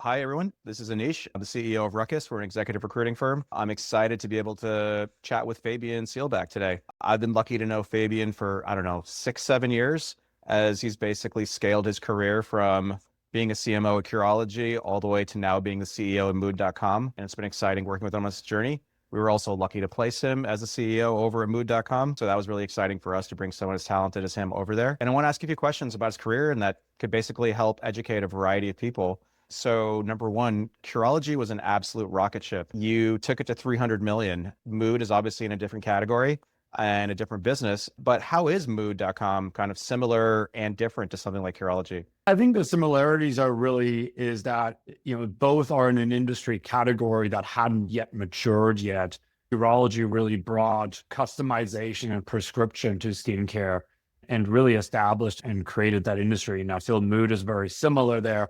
Hi, everyone. This is Anish. I'm the CEO of Ruckus. We're an executive recruiting firm. I'm excited to be able to chat with Fabian Seelbach today. I've been lucky to know Fabian for, 6, 7 years, as he's basically scaled his career from being a CMO at Curology all the way to now being the CEO of Mood.com. And it's been exciting working with him on this journey. We were also lucky to place him as a CEO over at Mood.com. So that was really exciting for us to bring someone as talented as him over there. And I want to ask you a few questions about his career and that could basically help educate a variety of people. So number one, Curology was an absolute rocket ship. You took it to 300 million. Mood is obviously in a different category and a different business, but how is Mood.com kind of similar and different to something like Curology? I think the similarities is that, both are in an industry category that hadn't yet matured yet. Curology really brought customization and prescription to skincare and really established and created that industry. Now, still Mood is very similar there,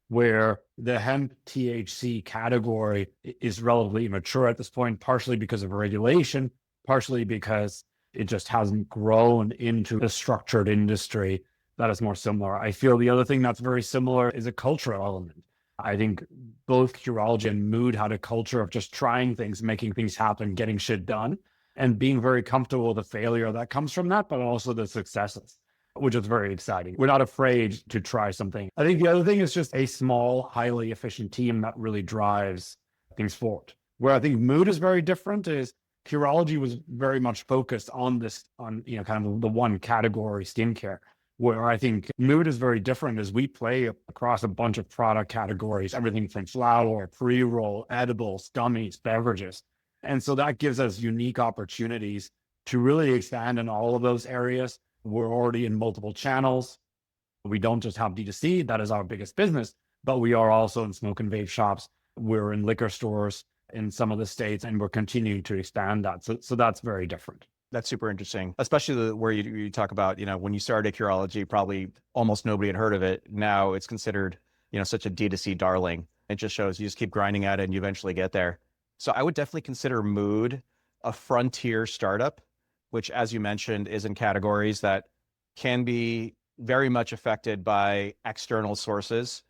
where the hemp THC category is relatively immature at this point, partially because of regulation, partially because it just hasn't grown into a structured industry that is more similar. I feel the other thing that's very similar is a cultural element. I think both Curology and Mood had a culture of just trying things, making things happen, getting shit done, and being very comfortable with the failure that comes from that, but also the successes, which is very exciting. We're not afraid to try something. I think the other thing is just a small, highly efficient team that really drives things forward. Where I think Mood is very different is Curology was very much focused on kind of the one category, skincare, where I think Mood is very different as we play across a bunch of product categories, everything from flower, pre-roll, edibles, gummies, beverages. And so that gives us unique opportunities to really expand in all of those areas. We're already in multiple channels. We don't just have D2C, that is our biggest business, but we are also in smoke and vape shops. We're in liquor stores in some of the states, and we're continuing to expand that. So that's very different. That's super interesting, especially where you talk about, when you started Curology, probably almost nobody had heard of it. Now it's considered, such a D2C darling. It just shows you just keep grinding at it and you eventually get there. So I would definitely consider Mood a frontier startup, which, as you mentioned, is in categories that can be very much affected by external sources,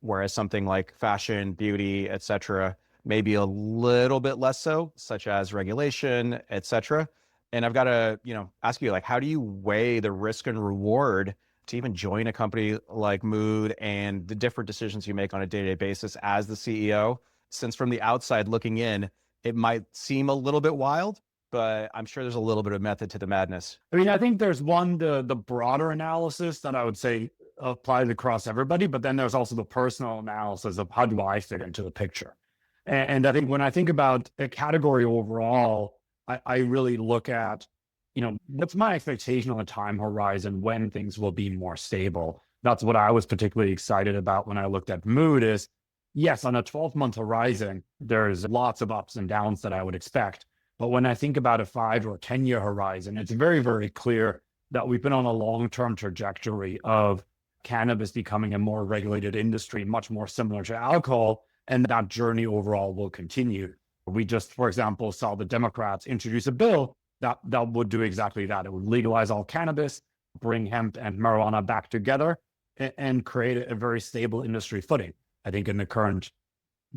whereas something like fashion, beauty, et cetera, maybe a little bit less so, such as regulation, et cetera. And I've got to, ask you, how do you weigh the risk and reward to even join a company like Mood and the different decisions you make on a day-to-day basis as the CEO? Since from the outside looking in, it might seem a little bit wild, but I'm sure there's a little bit of method to the madness. I think there's the broader analysis that I would say applies across everybody, but then there's also the personal analysis of how do I fit into the picture. And I think when I think about a category overall, I really look at, what's my expectation on the time horizon when things will be more stable. That's what I was particularly excited about when I looked at Mood is, yes, on a 12-month horizon, there's lots of ups and downs that I would expect. But when I think about a 5 or 10-year horizon, it's very, very clear that we've been on a long-term trajectory of cannabis becoming a more regulated industry, much more similar to alcohol, and that journey overall will continue. We just, for example, saw the Democrats introduce a bill that would do exactly that. It would legalize all cannabis, bring hemp and marijuana back together, and create a very stable industry footing. I think in the current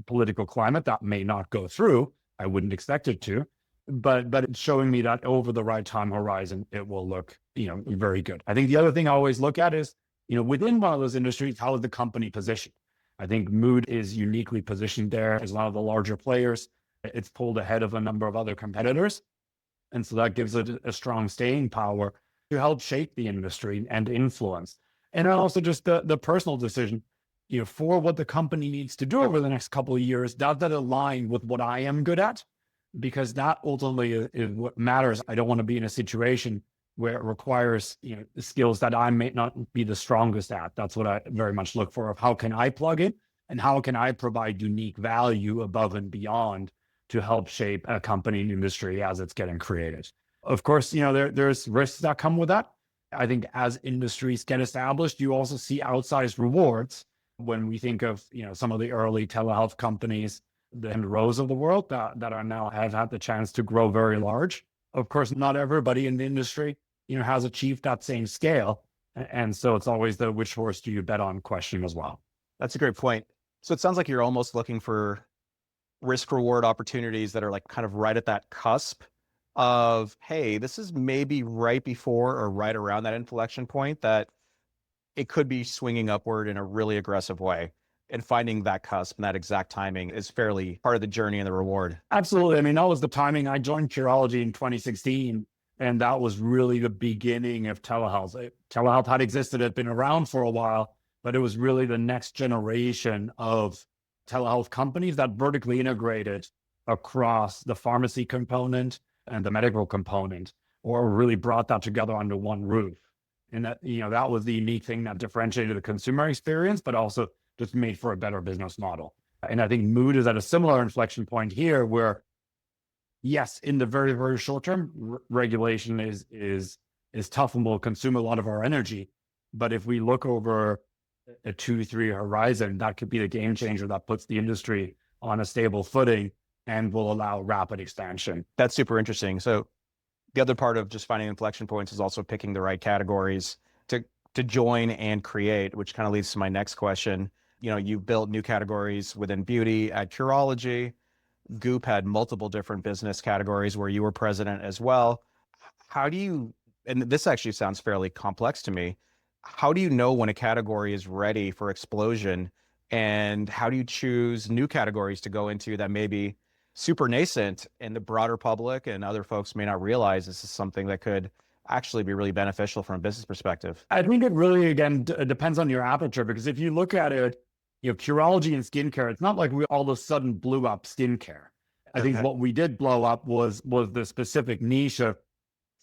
political climate, that may not go through. I wouldn't expect it to. But it's showing me that over the right time horizon, it will look, very good. I think the other thing I always look at is, within one of those industries, how is the company positioned? I think Mood is uniquely positioned there as one of the larger players. It's pulled ahead of a number of other competitors. And so that gives it a strong staying power to help shape the industry and influence. And also just the personal decision, for what the company needs to do over the next couple of years, does that align with what I am good at? Because that ultimately is what matters. I don't want to be in a situation where it requires, the skills that I may not be the strongest at. That's what I very much look for, of how can I plug in and how can I provide unique value above and beyond to help shape a company and industry as it's getting created. Of course, there's risks that come with that. I think as industries get established, you also see outsized rewards when we think of, some of the early telehealth companies, the Rose of the world that are now have had the chance to grow very large. Of course, not everybody in the industry, has achieved that same scale. And so it's always the which horse do you bet on question as well. That's a great point. So it sounds like you're almost looking for risk reward opportunities that are like kind of right at that cusp of, hey, this is maybe right before or right around that inflection point that it could be swinging upward in a really aggressive way. And finding that cusp and that exact timing is fairly part of the journey and the reward. Absolutely. I mean, that was the timing. I joined Curology in 2016, and that was really the beginning of telehealth. Telehealth had existed, had been around for a while, but it was really the next generation of telehealth companies that vertically integrated across the pharmacy component and the medical component, or really brought that together under one roof. And that, that was the unique thing that differentiated the consumer experience, but also just made for a better business model. And I think mood is at a similar inflection point here where, yes, in the very, very short term, regulation is tough and will consume a lot of our energy. But if we look over a 2-3 horizon, that could be the game changer that puts the industry on a stable footing and will allow rapid expansion. That's super interesting. So the other part of just finding inflection points is also picking the right categories to join and create, which kind of leads to my next question. You've built new categories within beauty at Curology. Goop had multiple different business categories where you were president as well. How do you, and this actually sounds fairly complex to me, how do you know when a category is ready for explosion? And how do you choose new categories to go into that may be super nascent and the broader public and other folks may not realize this is something that could actually be really beneficial from a business perspective? I think it really, again, depends on your aperture, because if you look at it, Curology and skincare, it's not like we all of a sudden blew up skincare. I think what we did blow up was the specific niche of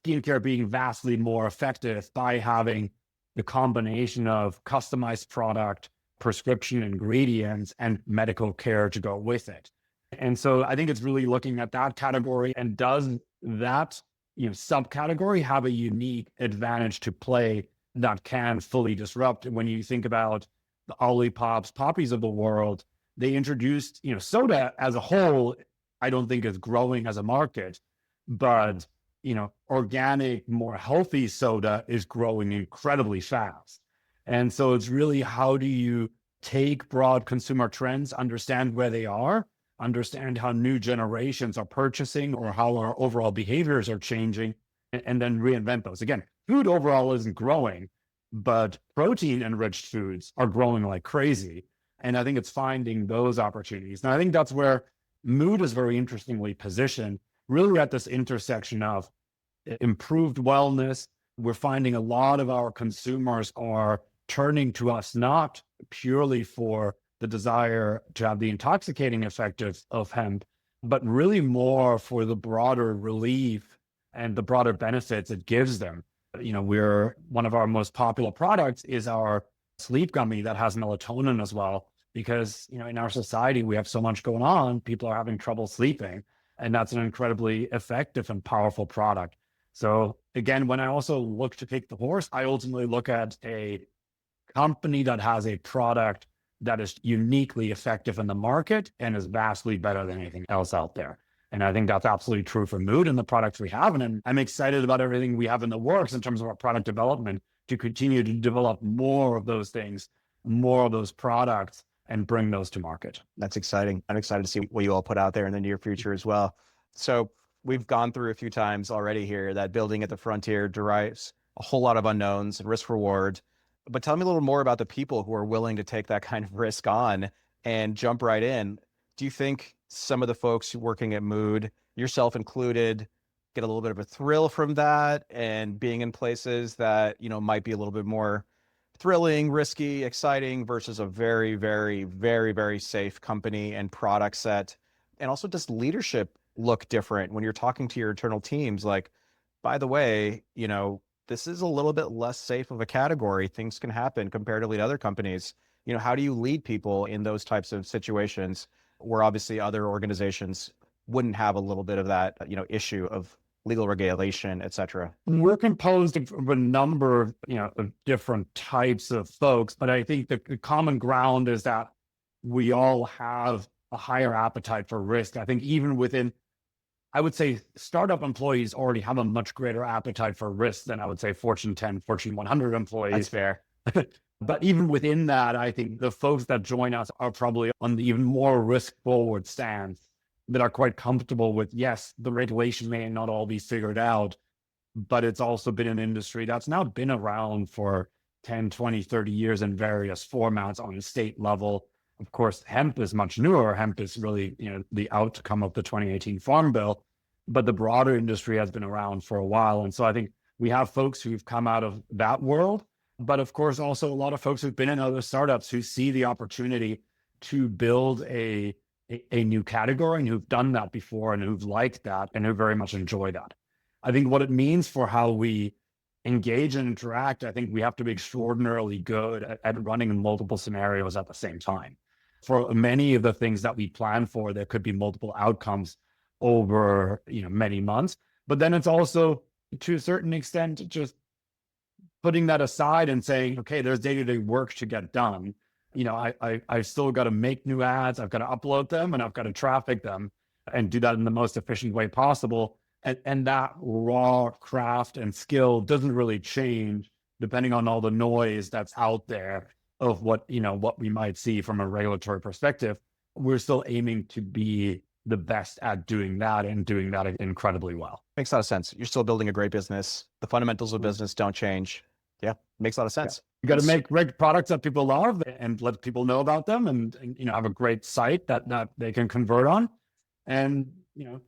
skincare being vastly more effective by having the combination of customized product, prescription ingredients, and medical care to go with it. And so I think it's really looking at that category, and does that subcategory have a unique advantage to play that can fully disrupt? When you think about the Olipops, Poppies of the world, they introduced, soda as a whole, I don't think is growing as a market, but organic, more healthy soda is growing incredibly fast. And so it's really, how do you take broad consumer trends, understand where they are, understand how new generations are purchasing or how our overall behaviors are changing, and then reinvent those. Again, food overall isn't growing, but protein enriched foods are growing like crazy. And I think it's finding those opportunities. And I think that's where mood is very interestingly positioned, really at this intersection of improved wellness. We're finding a lot of our consumers are turning to us not purely for the desire to have the intoxicating effect of hemp, but really more for the broader relief and the broader benefits it gives them. One of our most popular products is our sleep gummy that has melatonin as well, because in our society we have so much going on, people are having trouble sleeping, and that's an incredibly effective and powerful product. So again, when I also look to pick the horse, I ultimately look at a company that has a product that is uniquely effective in the market and is vastly better than anything else out there. And I think that's absolutely true for mood and the products we have. And I'm excited about everything we have in the works in terms of our product development to continue to develop more of those things, more of those products, and bring those to market. That's exciting. I'm excited to see what you all put out there in the near future as well. So we've gone through a few times already here that building at the frontier derives a whole lot of unknowns and risk reward. But tell me a little more about the people who are willing to take that kind of risk on and jump right in. Do you think some of the folks working at Mood, yourself included, get a little bit of a thrill from that and being in places that, might be a little bit more thrilling, risky, exciting versus a very, very, very, very safe company and product set? And also, does leadership look different when you're talking to your internal teams? Like, by the way, this is a little bit less safe of a category. Things can happen comparatively to other companies. How do you lead people in those types of situations where obviously other organizations wouldn't have a little bit of that, issue of legal regulation, et cetera? We're composed of a number of, of different types of folks, but I think the common ground is that we all have a higher appetite for risk. I think even within, I would say startup employees already have a much greater appetite for risk than I would say Fortune 10, Fortune 100 employees. That's fair. But even within that, I think the folks that join us are probably on the even more risk forward stance that are quite comfortable with, yes, the regulation may not all be figured out, but it's also been an industry that's now been around for 10, 20, 30 years in various formats on the state level. Of course, hemp is much newer. Hemp is really, the outcome of the 2018 Farm Bill, but the broader industry has been around for a while. And so I think we have folks who've come out of that world, but of course, also a lot of folks who've been in other startups who see the opportunity to build a new category and who've done that before and who've liked that and who very much enjoy that. I think what it means for how we engage and interact, I think we have to be extraordinarily good at running multiple scenarios at the same time. For many of the things that we plan for, there could be multiple outcomes over many months. But then it's also, to a certain extent, just putting that aside and saying, okay, there's day-to-day work to get done. I've still got to make new ads, I've got to upload them, and I've got to traffic them and do that in the most efficient way possible. And that raw craft and skill doesn't really change depending on all the noise that's out there of what we might see from a regulatory perspective. We're still aiming to be the best at doing that and doing that incredibly well. Makes a lot of sense. You're still building a great business. The fundamentals of business don't change. Yeah, makes a lot of sense. Yeah. You got to make great products that people love and let people know about them, and have a great site that they can convert on, and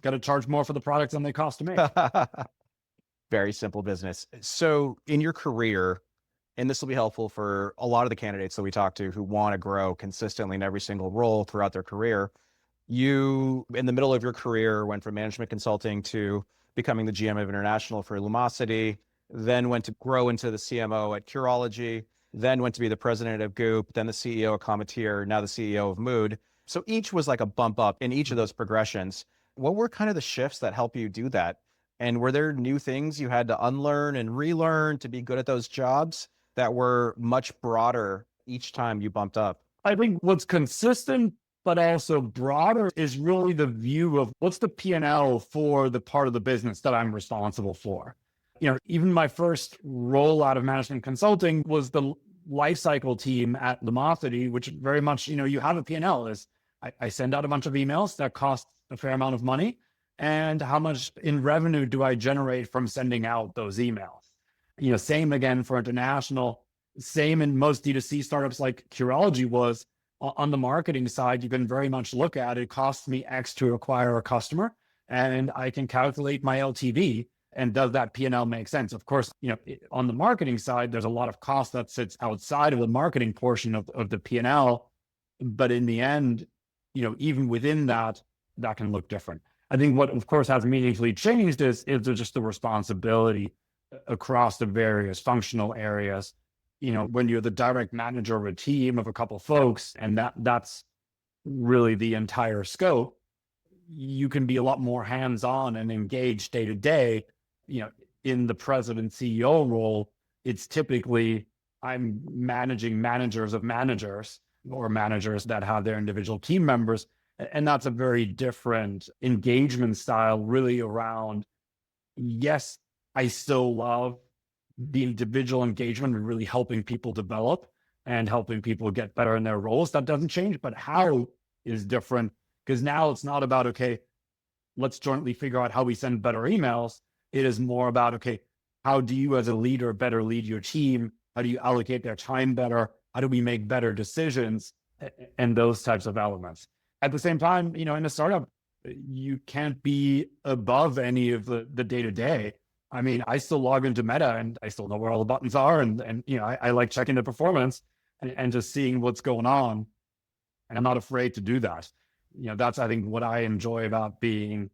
got to charge more for the products than they cost to make. Very simple business. So in your career, and this will be helpful for a lot of the candidates that we talk to who want to grow consistently in every single role throughout their career, you, in the middle of your career, went from management consulting to becoming the GM of International for Lumosity, then went to grow into the CMO at Curology, then went to be the president of Goop, then the CEO of Cometeer, now the CEO of Mood. So each was like a bump up in each of those progressions. What were kind of the shifts that help you do that? And were there new things you had to unlearn and relearn to be good at those jobs that were much broader each time you bumped up? I think what's consistent but also broader is really the view of what's the P&L for the part of the business that I'm responsible for. Even my first role out of management consulting was the lifecycle team at Lumosity, which very much, you have a P&L. I send out a bunch of emails that cost a fair amount of money. And how much in revenue do I generate from sending out those emails? Same again for international, same in most D2C startups like Curology was. On the marketing side, you can very much look at it costs me X to acquire a customer, and I can calculate my LTV. And does that P&L make sense? Of course, on the marketing side, there's a lot of cost that sits outside of the marketing portion of the P&L. But in the end, even within that can look different. I think what, of course, has meaningfully changed is just the responsibility across the various functional areas. When you're the direct manager of a team of a couple folks, and that's really the entire scope, you can be a lot more hands-on and engaged day to day. In the president CEO role, it's typically I'm managing managers of managers or managers that have their individual team members. And that's a very different engagement style, really around, yes, I still love the individual engagement and really helping people develop and helping people get better in their roles. That doesn't change, but how is different, because now it's not about, okay, let's jointly figure out how we send better emails. It is more about, okay, how do you as a leader better lead your team? How do you allocate their time better? How do we make better decisions? And those types of elements. At the same time, in a startup, you can't be above any of the day-to-day. I mean, I still log into Meta and I still know where all the buttons are. And I like checking the performance and just seeing what's going on. And I'm not afraid to do that. That's, I think, what I enjoy about being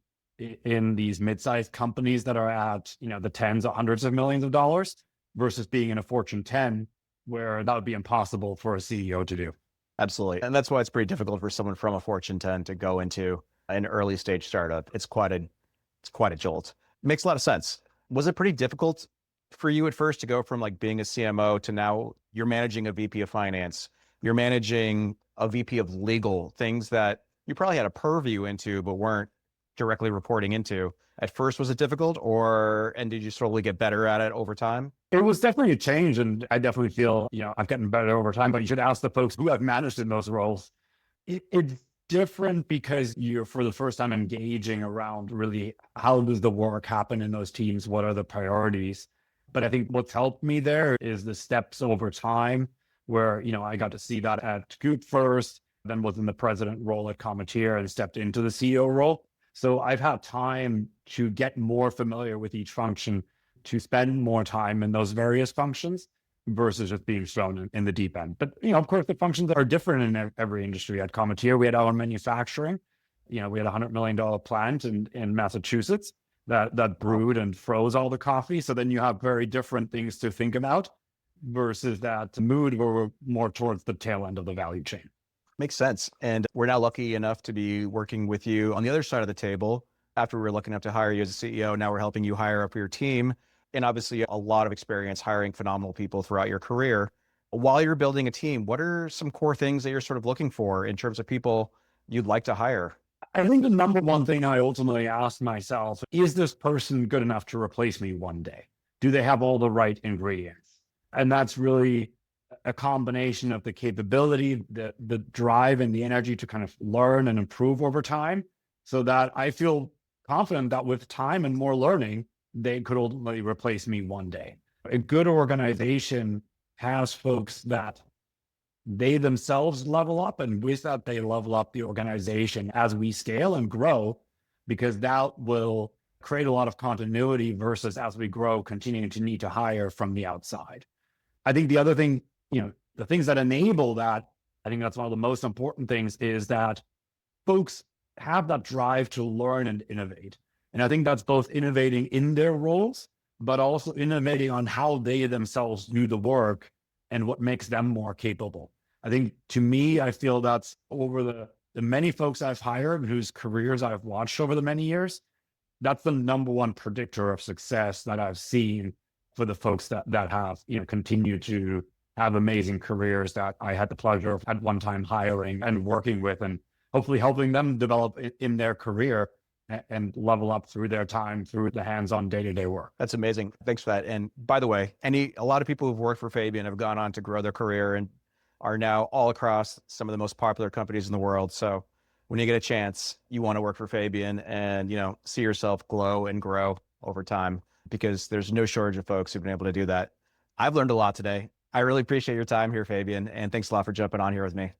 in these mid-sized companies that are at, the tens or hundreds of millions of dollars versus being in a Fortune 10, where that would be impossible for a CEO to do. Absolutely. And that's why it's pretty difficult for someone from a Fortune 10 to go into an early stage startup. It's quite a jolt. It makes a lot of sense. Was it pretty difficult for you at first to go from like being a CMO to now you're managing a VP of finance, you're managing a VP of legal, things that you probably had a purview into, but weren't directly reporting into. At first, was it difficult, and did you slowly get better at it over time? It was definitely a change, and I definitely feel, I've gotten better over time, but you should ask the folks who I've managed in those roles. It's different because you're for the first time engaging around really how does the work happen in those teams? What are the priorities? But I think what's helped me there is the steps over time where, I got to see that at Goop first, then was in the president role at Cometeer and stepped into the CEO role. So I've had time to get more familiar with each function, to spend more time in those various functions versus just being thrown in the deep end. But, of course, the functions are different in every industry. At Cometeer, we had our own manufacturing. We had a $100 million plant in Massachusetts that brewed and froze all the coffee. So then you have very different things to think about versus that mood where we're more towards the tail end of the value chain. Makes sense. And we're now lucky enough to be working with you on the other side of the table. After we were lucky enough to hire you as a CEO, now we're helping you hire up your team. And obviously a lot of experience hiring phenomenal people throughout your career. While you're building a team, what are some core things that you're sort of looking for in terms of people you'd like to hire? I think the number one thing I ultimately asked myself, is this person good enough to replace me one day? Do they have all the right ingredients? And that's really a combination of the capability, the drive and the energy to kind of learn and improve over time, so that I feel confident that with time and more learning, they could ultimately replace me one day. A good organization has folks that they themselves level up, and with that, they level up the organization as we scale and grow, because that will create a lot of continuity versus as we grow, continuing to need to hire from the outside. I think the other thing, the things that enable that, I think that's one of the most important things, is that folks have that drive to learn and innovate. And I think that's both innovating in their roles, but also innovating on how they themselves do the work and what makes them more capable. I think, to me, I feel that's over the many folks I've hired whose careers I've watched over the many years, that's the number one predictor of success that I've seen for the folks that have, continued to have amazing careers that I had the pleasure of at one time hiring and working with, and hopefully helping them develop in their career and level up through their time, through the hands-on day-to-day work. That's amazing. Thanks for that. And by the way, a lot of people who've worked for Fabian have gone on to grow their career and are now all across some of the most popular companies in the world. So when you get a chance, you want to work for Fabian and, see yourself glow and grow over time, because there's no shortage of folks who've been able to do that. I've learned a lot today. I really appreciate your time here, Fabian, and thanks a lot for jumping on here with me.